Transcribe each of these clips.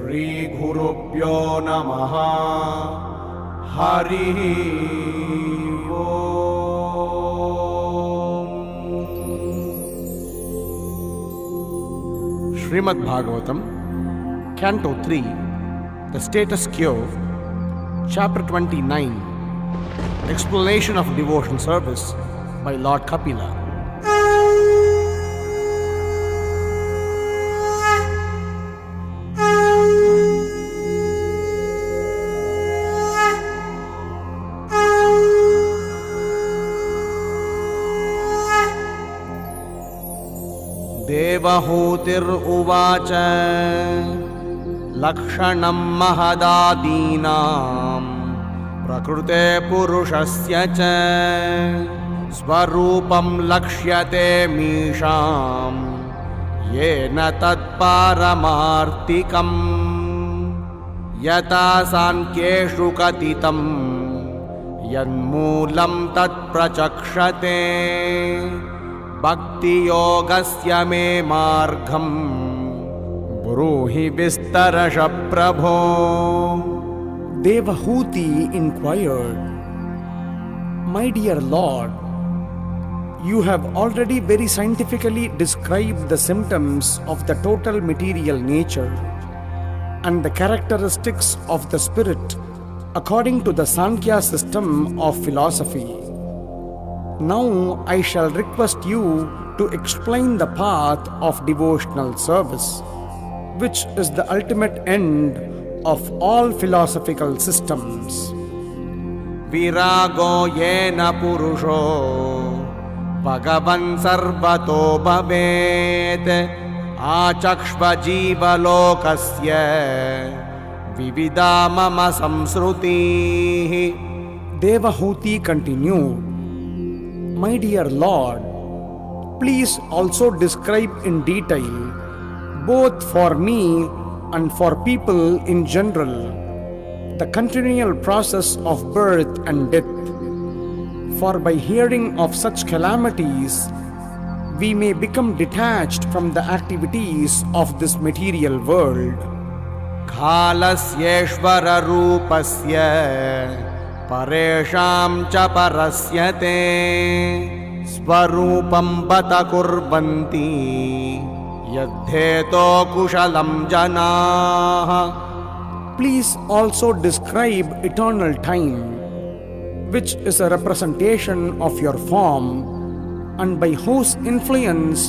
श्रीगुरुभ्यो नमः। हरिः ओम्। Śrīmad-Bhāgavatam, Canto 3, the Status Quo, Chapter 29, Explanation of Devotion Service by Lord Kapila. देवहूतिरुवाच लक्षणं महदादीनां प्रकृते पुरुषस्य च स्वरूपं लक्ष्यते मीशां येन तत्पारमार्थिकम् यथा सांख्येषु कथितं यन्मूलं तत्प्रचक्षते भक्ति योगस्य मे मार्गं ब्रूहि विस्तरश प्रभो। Devahuti inquired, "My dear Lord, you have already very scientifically described the symptoms of the total material nature and the characteristics of the spirit according to the Sankhya system of philosophy. Now I shall request you to explain the path of devotional service, which is the ultimate end of all philosophical systems. Virago yena purusho bhagavan sarvato bhavet achakshva jiva lokasya vividha mama samsrutihi." Devahuti continued, "My dear Lord, please also describe in detail, both for me and for people in general, the continual process of birth and death. For by hearing of such calamities, we may become detached from the activities of this material world." Khalasyeshvara rupasya paresham cha parasyate svarupam bata kurvanti yadheto kushalam janaha. Please also describe eternal time, which is a representation of your form, and by whose influence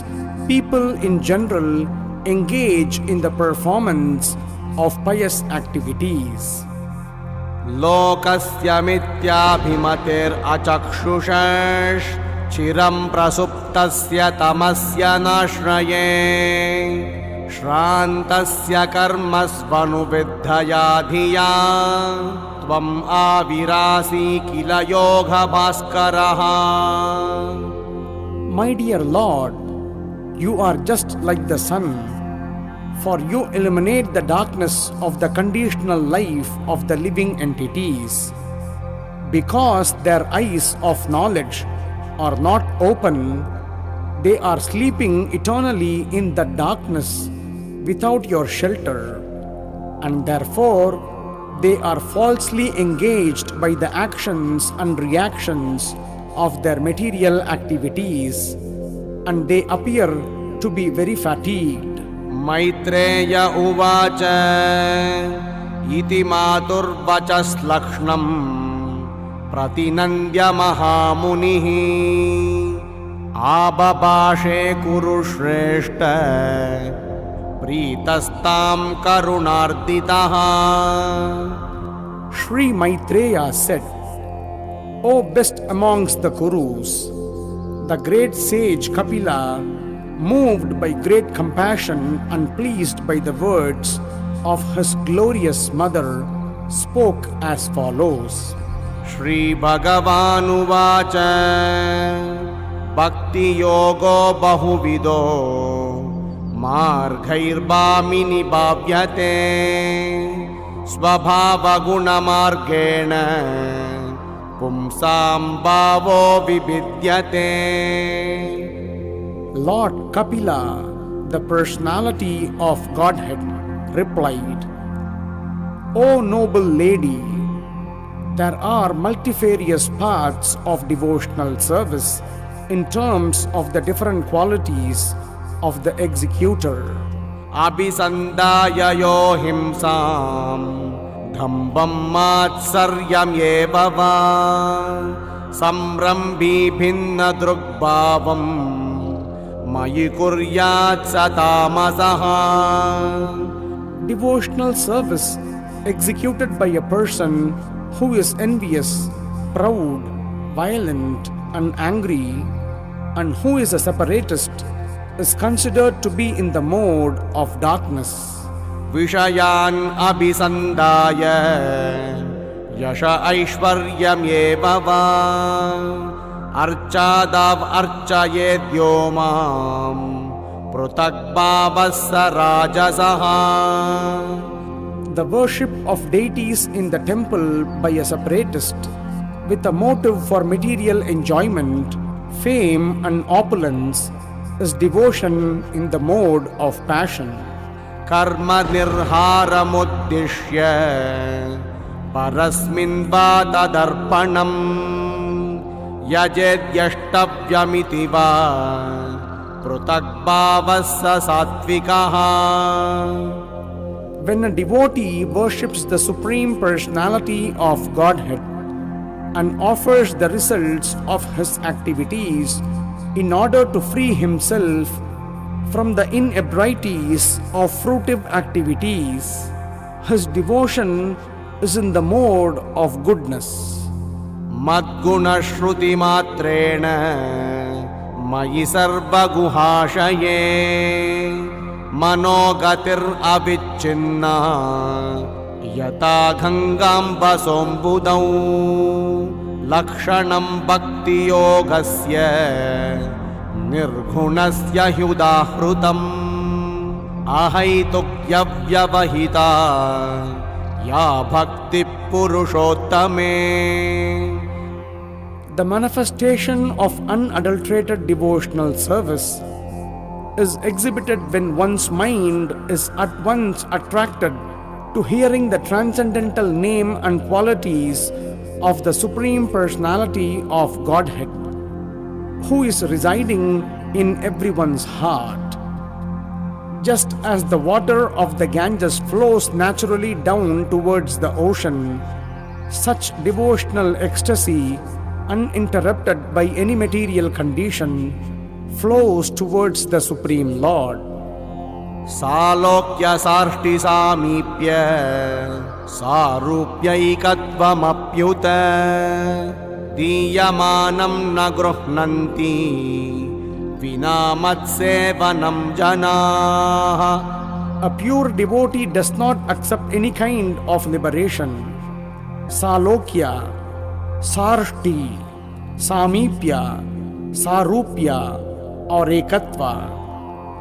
people in general engage in the performance of pious activities. Lokasya mityabhimatir achakshushash chiram prasuptasya tamasya nashraye shrantasya karmasvanu viddhaya dhiya tvam avirasi kila yoga bhaskaraha. My dear Lord, you are just like the sun, for you eliminate the darkness of the conditional life of the living entities. Because their eyes of knowledge are not open, they are sleeping eternally in the darkness without your shelter, and therefore they are falsely engaged by the actions and reactions of their material activities, and they appear to be very fatigued. Maitreya uvacha iti maturvachas lakshnam pratinandya mahamunihi ababashe kuru shreshta pritastam karunarditaha. Sri Maitreya said, "O best amongst the Kurus, the great sage Kapila, moved by great compassion and pleased by the words of his glorious mother, spoke as follows." Shri Bhagavanu vacha bhakti yogo bahuvido marghair bhamini bhavyate svabhava guna margena pumsam bhavo vividyate. Lord Kapila, the personality of Godhead, replied, O noble lady, there are multifarious paths of devotional service in terms of the different qualities of the executor. Abhisandaya yo himsam dhambam matsaryameva va samrambhi bhinna drugbhavam mayi kuryat satamasaha. Devotional service executed by a person who is envious, proud, violent, and angry, and who is a separatist, is considered to be in the mode of darkness. Vishayan abhisandaya yasha aishwaryameva va archadav archayedyo mam prutagbhavassa rajasaha. The worship of deities in the temple by a separatist with a motive for material enjoyment, fame, and opulence is devotion in the mode of passion. Karma nirharamuddishya parasmin vatadarpanam yajedyashtavyamiti va prutagbhavassa satvikaha. When a devotee worships the Supreme Personality of Godhead and offers the results of his activities in order to free himself from the inebrities of fruitive activities, his devotion is in the mode of goodness. Madguna shruti matrena mayi sarva guhashaye manogatir avichinna yata gangam vasombudau lakshanam bhakti yogasya nirghunasya hyudahrutam ahaitukyavyavahita ya bhakti purushottame. The manifestation of unadulterated devotional service is exhibited when one's mind is at once attracted to hearing the transcendental name and qualities of the Supreme Personality of Godhead, who is residing in everyone's heart. Just as the water of the Ganges flows naturally down towards the ocean, such devotional ecstasy, uninterrupted by any material condition, flows towards the Supreme Lord. Salokya sarshti samipya sarupyaikattvamapyuta diyamanam na gruhnanti vinamatsevanam janaha. A pure devotee does not accept any kind of liberation. Salokya, Sarshti, Samipya, Sarupya, or Ekatva,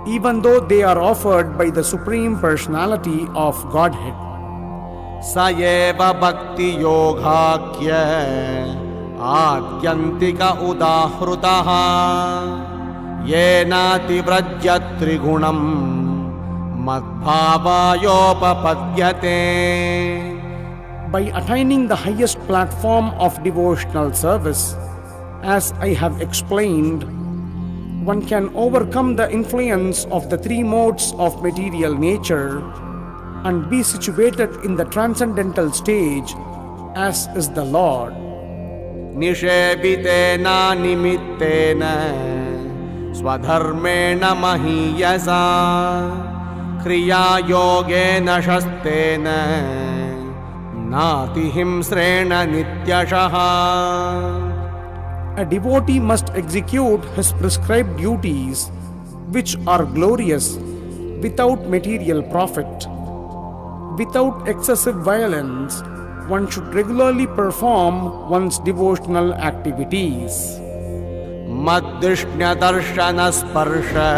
even though they are offered by the Supreme Personality of Godhead. Sayeva bhakti yoghakya adyantika udahrutaha yenati vrajya trigunam madbhavayopapadyate. By attaining the highest platform of devotional service, as I have explained, one can overcome the influence of the three modes of material nature and be situated in the transcendental stage as is the Lord. Nishebitena nimittena swadharmena mahiyasa kriya yogena shastena nati himsrena nityashaha. A devotee must execute his prescribed duties, which are glorious, without material profit. Without excessive violence, one should regularly perform one's devotional activities. Madrishnya darshana sparsha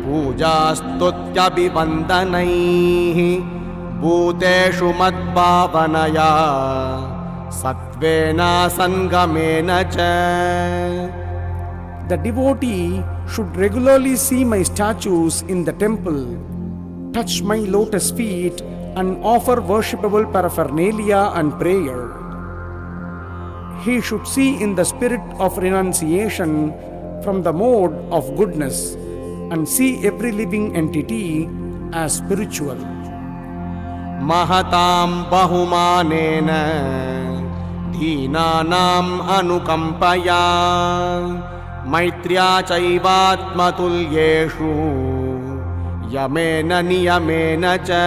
puja stutya bhivandanaihi bhuteshu madbhavanaya Satvena sangamena cha. The devotee should regularly see my statues in the temple, touch my lotus feet, and offer worshipable paraphernalia and prayer. He should see in the spirit of renunciation from the mode of goodness and see every living entity as spiritual. Mahatam bahumanena dhinanam anukampaya maitriya chaivatmatulyeshu yamena niyamena cha.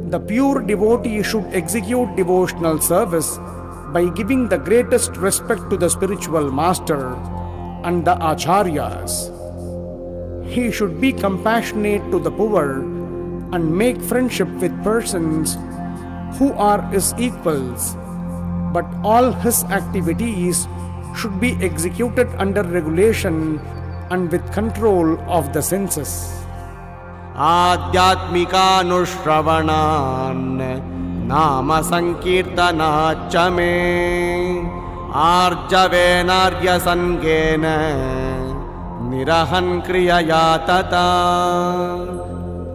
The pure devotee should execute devotional service by giving the greatest respect to the spiritual master and the acharyas. He should be compassionate to the poor and make friendship with persons who are his equals, but all his activities should be executed under regulation and with control of the senses. Adhyatmikanushravanaan Nama sankirtanacha me Arjavenarya sangena Nirahan kriyaya tata.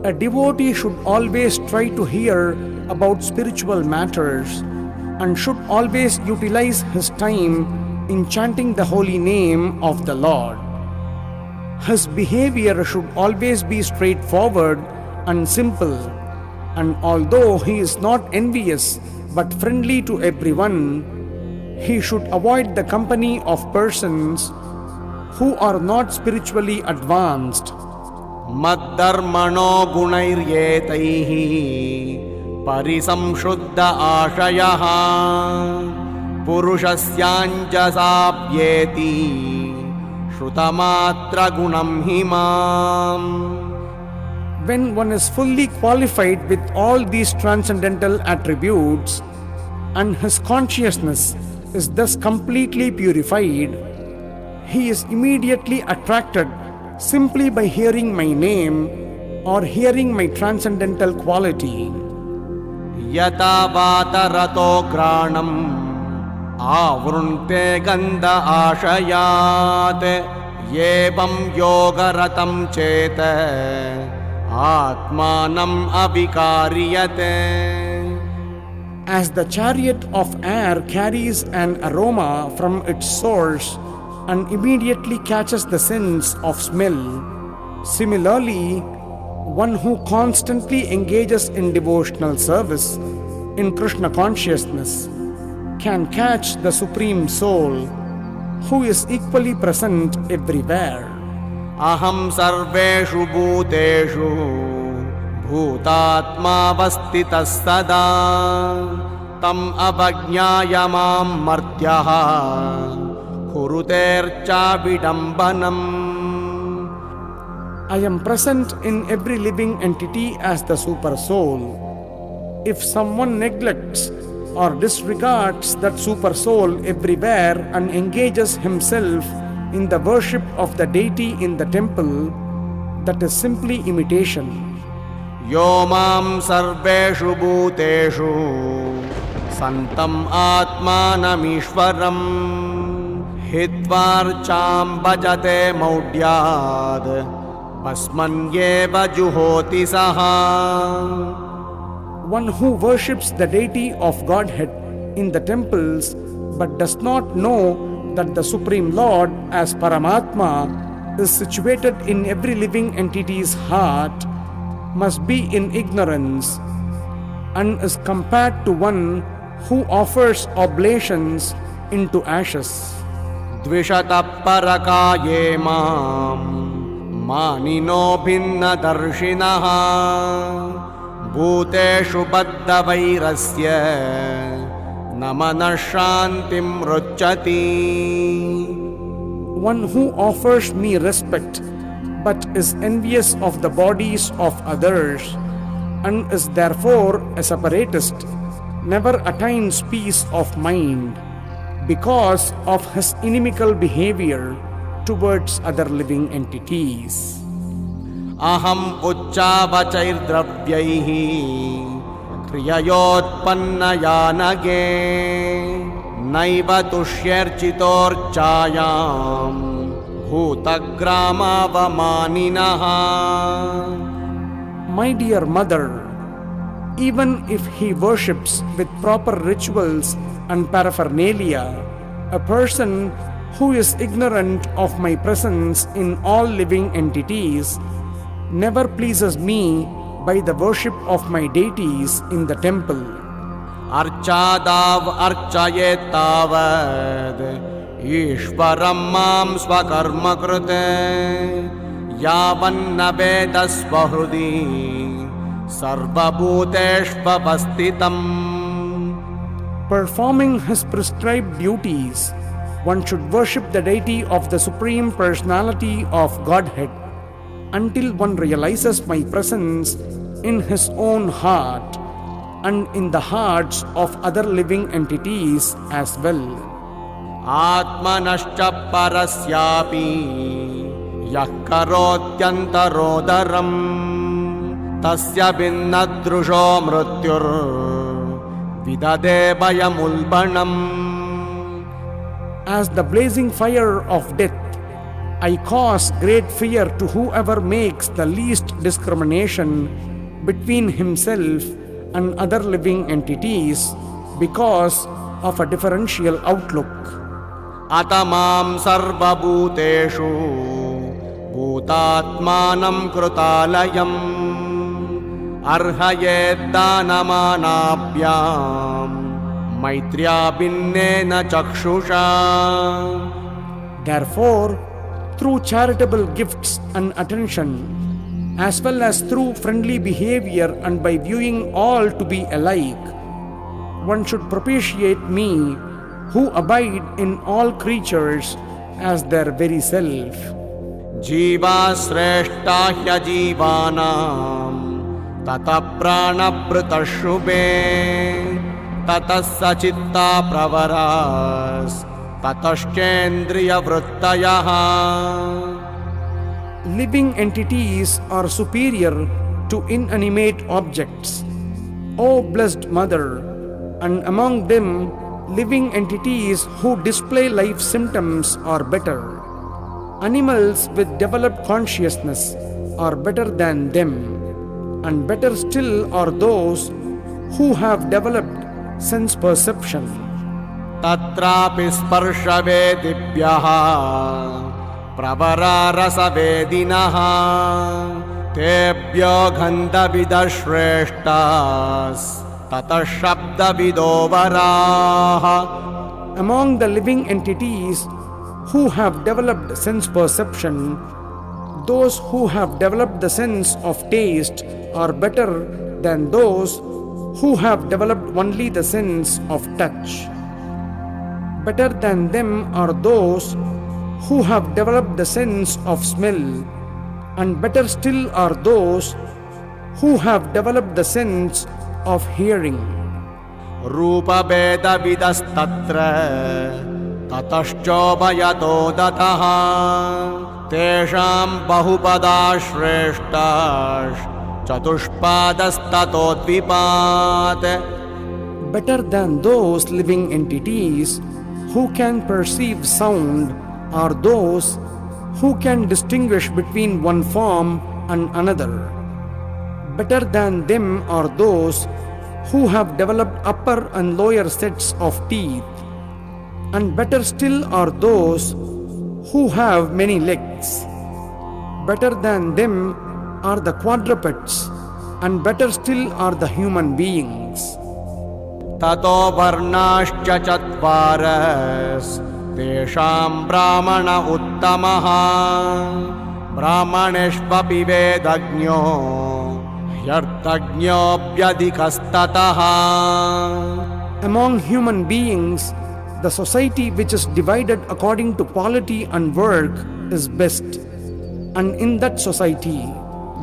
A devotee should always try to hear about spiritual matters and should always utilize his time in chanting the holy name of the Lord. His behavior should always be straightforward and simple, and although he is not envious but friendly to everyone, he should avoid the company of persons who are not spiritually advanced. Maddarmano gunairyeetaihi parisamshuddha ashayaha purushasyanjasapyeti shrutamatra gunam himam. When one is fully qualified with all these transcendental attributes and his consciousness is thus completely purified, he is immediately attracted simply by hearing my name or hearing my transcendental quality. Yata vatarato granam avrunte gandha ashayat yevam yogaratam cheta atmanam avikariyate. As the chariot of air carries an aroma from its source and immediately catches the sense of smell, similarly, one who constantly engages in devotional service in Krishna consciousness can catch the Supreme Soul, who is equally present everywhere. Aham sarveshu bhuteshu bhutatma vastitas sada tam avajñāya mam martyaha kurutercha vidambanam. I am present in every living entity as the Super Soul. If someone neglects or disregards that Super Soul everywhere and engages himself in the worship of the deity in the temple, that is simply imitation. Yo mam sarveshu bhuteshu santam atmanamishvaram hitvarcham bhajate maudhyad basmanyeva juhoti saha. One who worships the deity of Godhead in the temples but does not know that the Supreme Lord as Paramatma is situated in every living entity's heart must be in ignorance and is compared to one who offers oblations into ashes. Dvishata parakaye mam manino bhinna darshinaha bhuteshu baddha vairasya namana shantim rucchati. One who offers me respect but is envious of the bodies of others and is therefore a separatist never attains peace of mind because of his inimical behavior towards other living entities. Aham uchchavachair dravyaihi kriyayotpannayanage naiva tushyarchitorchayam bhutagramavamaninaha. My dear mother, Even if he worships with proper rituals and paraphernalia, a person who is ignorant of my presence in all living entities never pleases me by the worship of my deities in the temple. Archadav archayet tavad Ishvaram mam svakarma krute Yavanna veda svahrudi Sarvabhuteshva vastitam. Performing his prescribed duties, one should worship the deity of the Supreme Personality of Godhead until one realizes my presence in his own heart and in the hearts of other living entities as well. Atmanascha parasyapi Yah karotyantarodaram Tasya vinnadrusho mrutyur Vidade bayamulbanam. As the blazing fire of death, I cause great fear to whoever makes the least discrimination between himself and other living entities because of a differential outlook. Atamam sarvabhuteshu bhutatmanam krutalayam arhayet danamanabhyam maitriya binnena chakshusha. Therefore, through charitable gifts and attention, as well as through friendly behavior and by viewing all to be alike, one should propitiate me who abide in all creatures as their very self. Jiva sreshta hya jivanam tata prana prutashubhe tata sachitta pravaras tataschendriya vrittayaha. Living entities are superior to inanimate objects, O blessed Mother, and among them living entities who display life symptoms are better. Animals with developed consciousness are better than them, and better still are those who have developed sense perception. Tatrapi sparsha vedibhyaha pravara rasa vedinaha tebhyo gandha vidashreshtas tata shabda vidovaraha. Among the living entities who have developed sense perception, those who have developed the sense of taste are better than those who have developed only the sense of touch. Better than them are those who have developed the sense of smell, and better still are those who have developed the sense of hearing. Rupa veda vidastatra tataschobhayato dataha tesham bahupadashreshtash chatushpadastato dvipat. Better than those living entities who can perceive sound are those who can distinguish between one form and another. Better than them are those who have developed upper and lower sets of teeth, and better still are those who have many legs. Better than them are the quadrupeds, and better still are the human beings. Tato varnascha chatvaras tesham brahmana uttamaha brahmaneshvapi vedagno yartagno vyadhikastataha. Among human beings, the society which is divided according to quality and work is best, and in that society,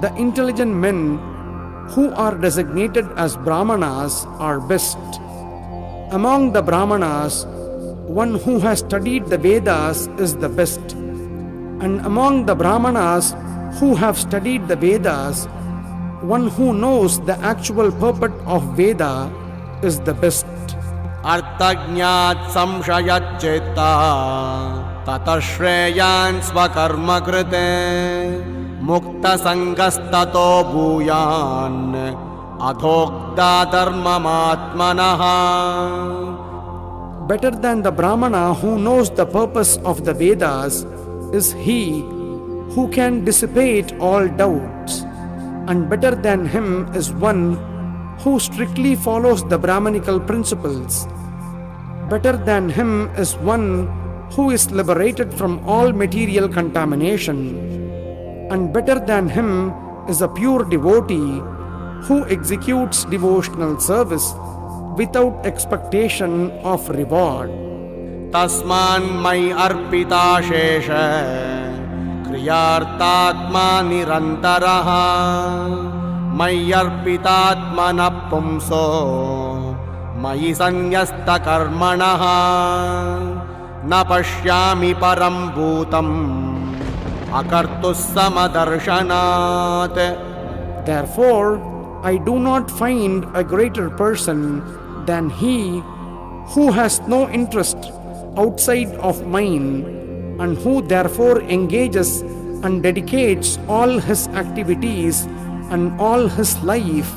the intelligent men who are designated as Brahmanas are best. Among the Brahmanas, one who has studied the Vedas is the best, and among the Brahmanas who have studied the Vedas, one who knows the actual purport of Veda is the best. Arthagnat samshayat chitta tatashreyan svakarma krite mukta sangastato bhuyan adhokta dharmamaatmanah. Better than the Brahmana who knows the purpose of the Vedas is he who can dissipate all doubts, and better than him is one who strictly follows the Brahmanical principles. Better than him is one who is liberated from all material contamination, and better than him is a pure devotee who executes devotional service without expectation of reward. Tasman mai arpita shesha kriyartatma nirantaraha mai arpitatmana pumso mai sanyasta karmanaha na pashyami param bhutam akartus samadarshanat. Therefore, I do not find a greater person than he who has no interest outside of mine, and who therefore engages and dedicates all his activities and all his life,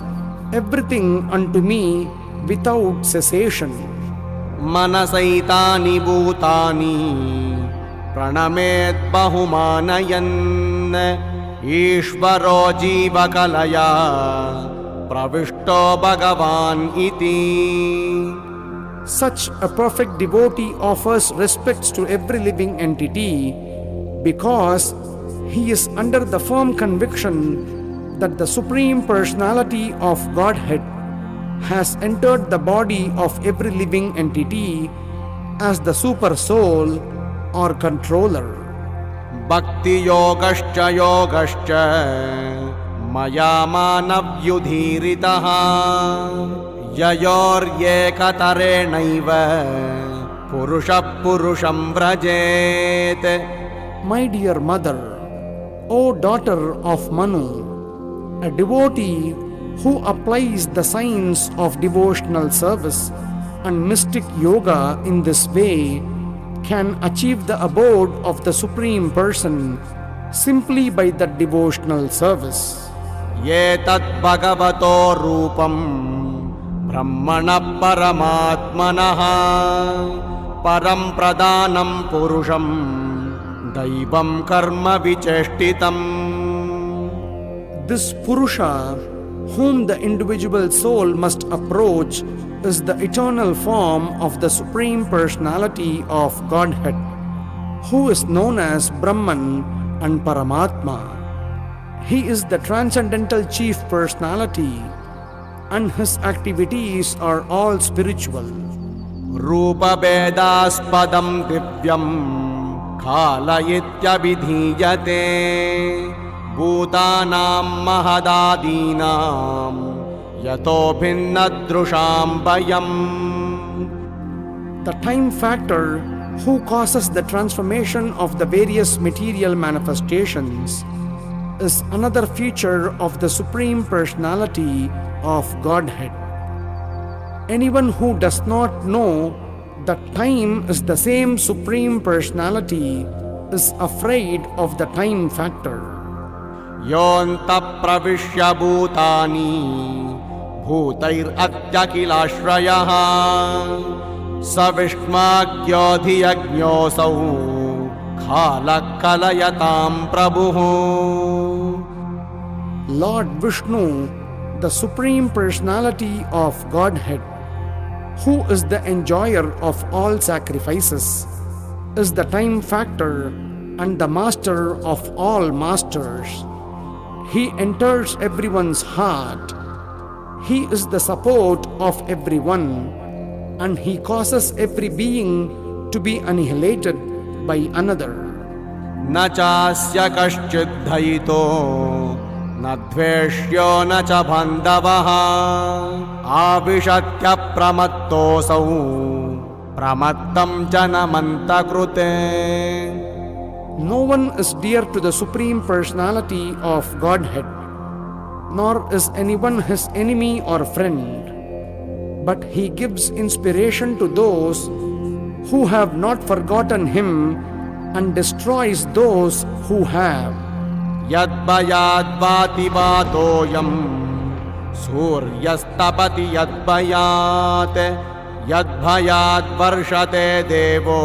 everything unto me without cessation. Manasaitani bhutani pranamet bahumanayan Ishvaro jivakalaya pravishto bhagavan iti. Such a perfect devotee offers respects to every living entity because he is under the firm conviction that the Supreme Personality of Godhead has entered the body of every living entity as the Super Soul or Controller. Bhakti yogascha maya manavyudhiritaha yayoryekatarenaiva purusha purusham vrajet. My dear mother, O daughter of Manu, a devotee who applies the science of devotional service and mystic yoga in this way can achieve the abode of the Supreme Person simply by that devotional service. Yetat bhagavato rupam brahmana paramatmanaha param pradhanam purusham daivam karma vicheshtitam. This Purusha, whom the individual soul must approach, is the eternal form of the Supreme Personality of Godhead, who is known as Brahman and Paramatma. He is the transcendental chief personality, and his activities are all spiritual. Rupa vedaspadam divyam khala ityabhidhiyate bhutanam mahadadinam yato bhinnadrusham bayam. The time factor who causes the transformation of the various material manifestations is another feature of the Supreme Personality of Godhead. Anyone who does not know that time is the same Supreme Personality is afraid of the time factor. Yonta pravishya bhutani bhutair atyakilashrayah savishmagyodhiyajñosau khalakalayatam prabhu. Lord Vishnu, the Supreme Personality of Godhead, who is the enjoyer of all sacrifices, is the time factor and the master of all masters. He enters everyone's heart. He is the support of everyone, and he causes every being to be annihilated by another. Na chasya kaschid dhayito na dveshyo na cha bandavaha avishatya pramattosau pramattam janamanta krute. No one is dear to the Supreme Personality of Godhead, nor is anyone his enemy or friend, but he gives inspiration to those who have not forgotten him and destroys those who have. Yad bhayad vati vatoyam सूर्यस्तपति यद्भयात् यद्भयाद्वर्षते देवो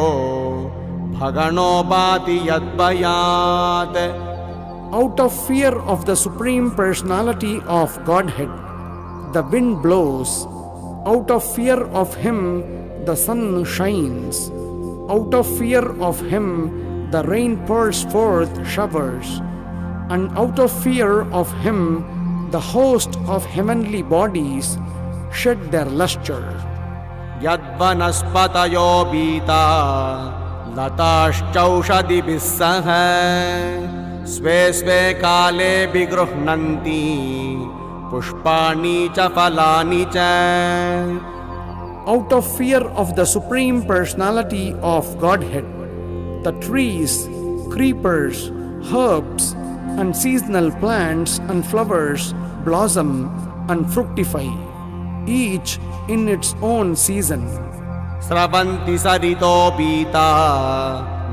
भगणो भाति यद्भयात्. Out of fear of the Supreme Personality of Godhead, the wind blows. Out of fear of Him, the sun shines. Out of fear of Him, the rain pours forth showers. And out of fear of Him, the host of heavenly bodies shed their lustre. यद्वनस्पतयो बीता लताश्चौषधिभिः सह स्वे स्वे काले विगृह्णन्ति पुष्पाणि च फलानि च. Out of fear of the Supreme Personality of Godhead, the trees, creepers, herbs, and seasonal plants and flowers blossom and fructify, each in its own season. स्रवन्ति सरितो बीता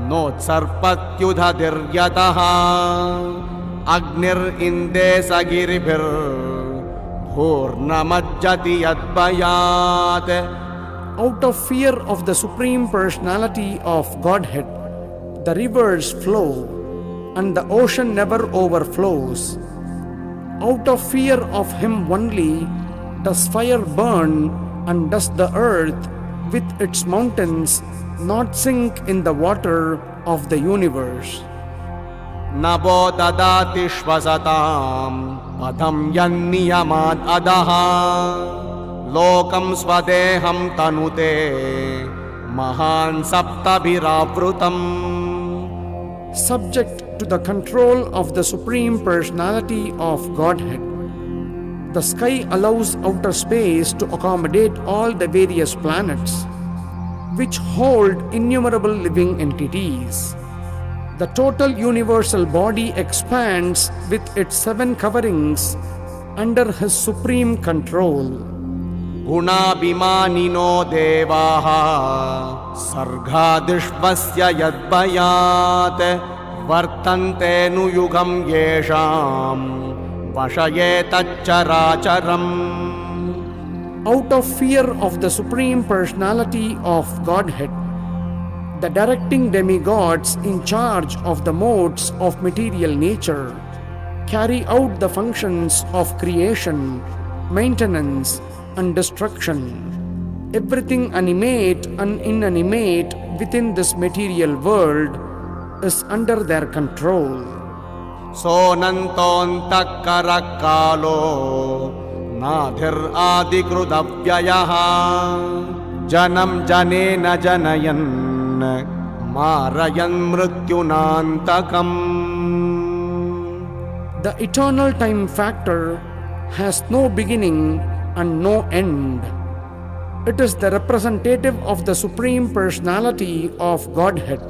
नोत्सर्पत्युदधिर्यतः अग्निरिन्दे सगिरिभिर्भूर्नमज्जति यद्भयात्. Out of fear of the Supreme Personality of Godhead, the rivers flow and the ocean never overflows. Out of fear of Him only does fire burn and does the earth with its mountains not sink in the water of the universe. नभो ददाति श्वसताम् पदं यन्नियमाद् अधः लोकं स्वदेहं तनुते महान् सप्तभिरावृतम्. Subject to the control of the Supreme Personality of Godhead, the sky allows outer space to accommodate all the various planets, which hold innumerable living entities. The total universal body expands with its 7 coverings under His supreme control. गुणाभिमानिनो देवाः सर्गादिष्वस्य यद्भयात् वर्तन्ते नुयुगं येषां वशये तच्चराचरम्. Out of fear of the Supreme Personality of Godhead, the directing demigods in charge of the modes of material nature carry out the functions of creation, maintenance, and destruction. Everything animate and inanimate within this material world is under their control. सोऽनन्तोऽन्तःकरः कालो नाधिरादिकृदव्ययः जनं जनेन जनयन् मारयन् मृत्युनान्तकम्. The eternal time factor has no beginning and no end. It is the representative of the Supreme Personality of Godhead,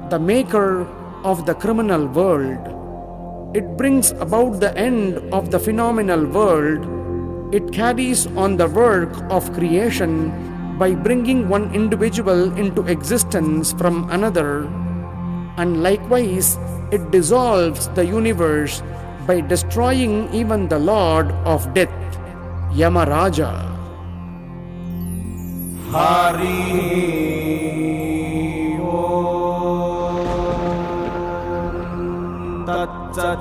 the maker of the criminal world. It brings about the end of the phenomenal world. It carries on the work of creation by bringing one individual into existence from another, and likewise it dissolves the universe by destroying even the Lord of Death, Yamaraja. Hari Om Tat Sat.